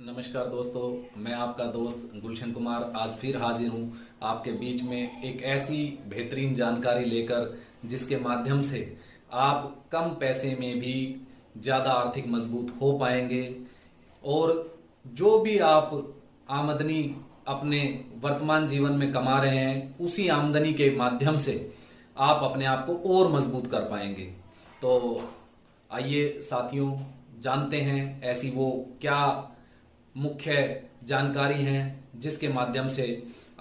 नमस्कार दोस्तों, मैं आपका दोस्त गुलशन कुमार आज फिर हाजिर हूँ आपके बीच में एक ऐसी बेहतरीन जानकारी लेकर जिसके माध्यम से आप कम पैसे में भी ज़्यादा आर्थिक मजबूत हो पाएंगे और जो भी आप आमदनी अपने वर्तमान जीवन में कमा रहे हैं उसी आमदनी के माध्यम से आप अपने आप को और मजबूत कर पाएंगे। तो आइए साथियों, जानते हैं ऐसी वो क्या मुख्य जानकारी हैं जिसके माध्यम से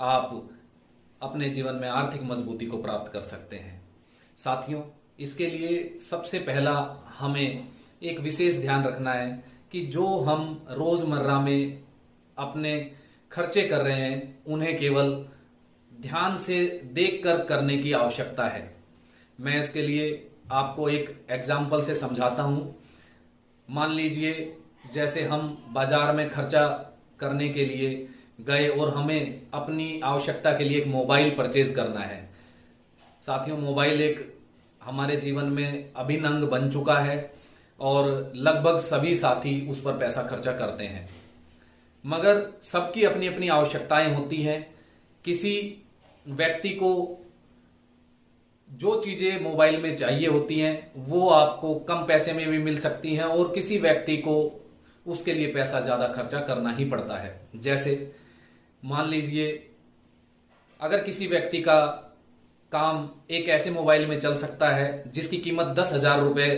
आप अपने जीवन में आर्थिक मजबूती को प्राप्त कर सकते हैं। साथियों, इसके लिए सबसे पहला हमें एक विशेष ध्यान रखना है कि जो हम रोजमर्रा में अपने खर्चे कर रहे हैं उन्हें केवल ध्यान से देखकर करने की आवश्यकता है। मैं इसके लिए आपको एक एग्जाम्पल से समझाता हूं। मान लीजिए जैसे हम बाजार में खर्चा करने के लिए गए और हमें अपनी आवश्यकता के लिए एक मोबाइल परचेज करना है। साथियों, मोबाइल एक हमारे जीवन में अभिन्न अंग बन चुका है और लगभग सभी साथी उस पर पैसा खर्चा करते हैं, मगर सबकी अपनी अपनी आवश्यकताएं होती हैं। किसी व्यक्ति को जो चीजें मोबाइल में चाहिए होती हैं वो आपको कम पैसे में भी मिल सकती हैं और किसी व्यक्ति को उसके लिए पैसा ज्यादा खर्चा करना ही पड़ता है। जैसे मान लीजिए अगर किसी व्यक्ति का काम एक ऐसे मोबाइल में चल सकता है जिसकी कीमत 10,000 रुपए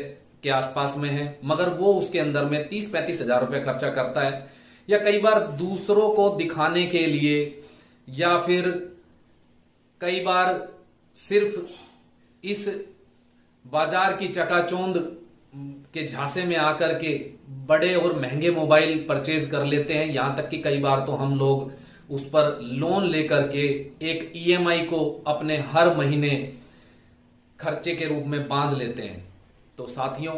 के आसपास में है, मगर वो उसके अंदर में 30-35 हजार रुपए खर्चा करता है, या कई बार दूसरों को दिखाने के लिए या फिर कई बार सिर्फ इस बाजार की चकाचौंध के झांसे में आकर के बड़े और महंगे मोबाइल परचेज कर लेते हैं। यहां तक कि कई बार तो हम लोग उस पर लोन लेकर के एक ईएमआई को अपने हर महीने खर्चे के रूप में बांध लेते हैं। तो साथियों,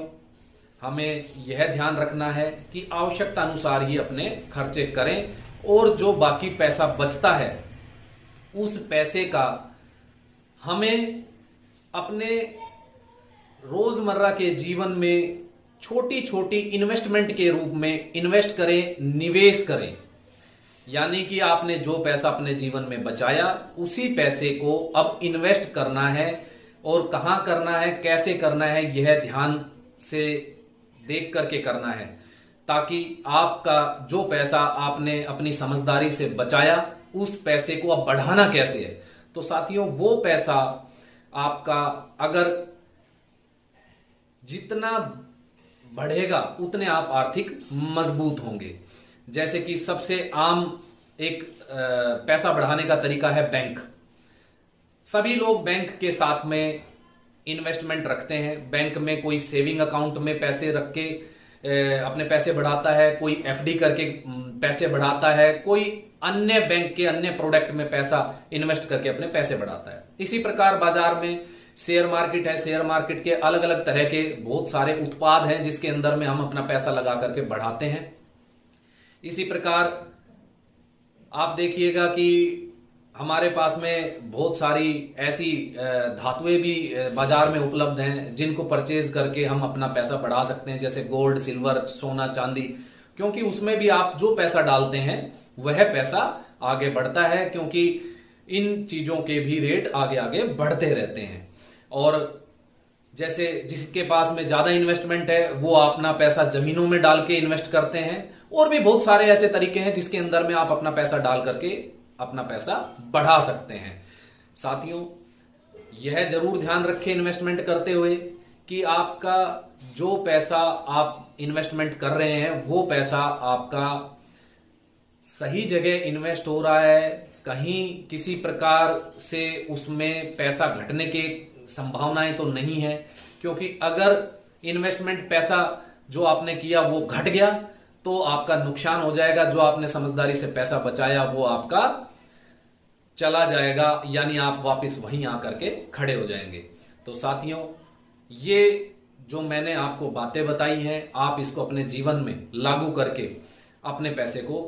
हमें यह ध्यान रखना है कि आवश्यकता अनुसार ही अपने खर्चे करें और जो बाकी पैसा बचता है उस पैसे का हमें अपने रोजमर्रा के जीवन में छोटी छोटी इन्वेस्टमेंट के रूप में इन्वेस्ट करें, निवेश करें। यानी कि आपने जो पैसा अपने जीवन में बचाया उसी पैसे को अब इन्वेस्ट करना है, और कहां करना है, कैसे करना है, यह ध्यान से देख करके करना है, ताकि आपका जो पैसा आपने अपनी समझदारी से बचाया उस पैसे को अब बढ़ाना कैसे है। तो साथियों, वो पैसा आपका अगर जितना बढ़ेगा उतने आप आर्थिक मजबूत होंगे। जैसे कि सबसे आम एक पैसा बढ़ाने का तरीका है बैंक। सभी लोग बैंक के साथ में इन्वेस्टमेंट रखते हैं। बैंक में कोई सेविंग अकाउंट में पैसे रख के अपने पैसे बढ़ाता है, कोई एफडी करके पैसे बढ़ाता है, कोई अन्य बैंक के अन्य प्रोडक्ट में पैसा इन्वेस्ट करके अपने पैसे बढ़ाता है। इसी प्रकार बाजार में शेयर मार्केट है। शेयर मार्केट के अलग अलग तरह के बहुत सारे उत्पाद हैं जिसके अंदर में हम अपना पैसा लगा करके बढ़ाते हैं। इसी प्रकार आप देखिएगा कि हमारे पास में बहुत सारी ऐसी धातुएं भी बाजार में उपलब्ध हैं जिनको परचेज करके हम अपना पैसा बढ़ा सकते हैं, जैसे गोल्ड, सिल्वर, सोना, चांदी, क्योंकि उसमें भी आप जो पैसा डालते हैं वह पैसा आगे बढ़ता है, क्योंकि इन चीजों के भी रेट आगे आगे बढ़ते रहते हैं। और जैसे जिसके पास में ज्यादा इन्वेस्टमेंट है वो अपना पैसा जमीनों में डाल के इन्वेस्ट करते हैं, और भी बहुत सारे ऐसे तरीके हैं जिसके अंदर में आप अपना पैसा डाल करके अपना पैसा बढ़ा सकते हैं। साथियों, यह जरूर ध्यान रखें इन्वेस्टमेंट करते हुए कि आपका जो पैसा आप इन्वेस्टमेंट कर रहे हैं वो पैसा आपका सही जगह इन्वेस्ट हो रहा है, कहीं किसी प्रकार से उसमें पैसा घटने के संभावनाएं तो नहीं है। क्योंकि अगर इन्वेस्टमेंट पैसा जो आपने किया वो घट गया तो आपका नुकसान हो जाएगा। जो आपने समझदारी से पैसा बचाया वो आपका चला जाएगा, यानी आप वापस वहीं आकर के खड़े हो जाएंगे। तो साथियों, ये जो मैंने आपको बातें बताई हैं आप इसको अपने जीवन में लागू करके अपने पैसे को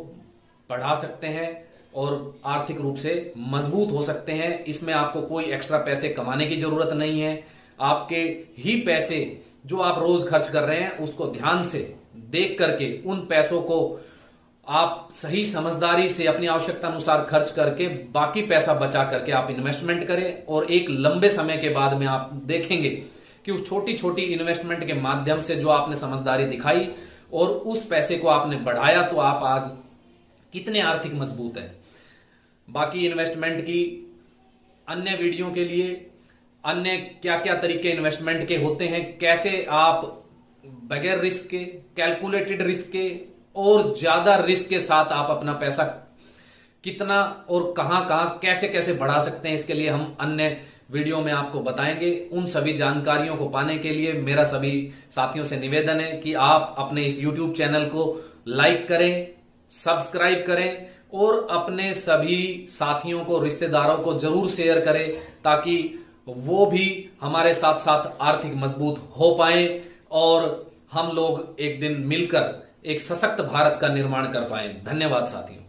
बढ़ा सकते हैं और आर्थिक रूप से मजबूत हो सकते हैं। इसमें आपको कोई एक्स्ट्रा पैसे कमाने की जरूरत नहीं है। आपके ही पैसे जो आप रोज खर्च कर रहे हैं उसको ध्यान से देख करके उन पैसों को आप सही समझदारी से अपनी आवश्यकता अनुसार खर्च करके बाकी पैसा बचा करके आप इन्वेस्टमेंट करें, और एक लंबे समय के बाद में आप देखेंगे कि उस छोटी छोटी इन्वेस्टमेंट के माध्यम से जो आपने समझदारी दिखाई और उस पैसे को आपने बढ़ाया, तो आप आज कितने आर्थिक मजबूत हैं। बाकी इन्वेस्टमेंट की अन्य वीडियो के लिए, अन्य क्या क्या तरीके इन्वेस्टमेंट के होते हैं, कैसे आप बगैर रिस्क के, कैलकुलेटेड रिस्क के और ज्यादा रिस्क के साथ आप अपना पैसा कितना और कहां कहां कैसे कैसे बढ़ा सकते हैं, इसके लिए हम अन्य वीडियो में आपको बताएंगे। उन सभी जानकारियों को पाने के लिए मेरा सभी साथियों से निवेदन है कि आप अपने इस YouTube चैनल को लाइक करें, सब्सक्राइब करें और अपने सभी साथियों को, रिश्तेदारों को जरूर शेयर करें, ताकि वो भी हमारे साथ साथ आर्थिक मजबूत हो पाए और हम लोग एक दिन मिलकर एक सशक्त भारत का निर्माण कर पाए। धन्यवाद साथियों।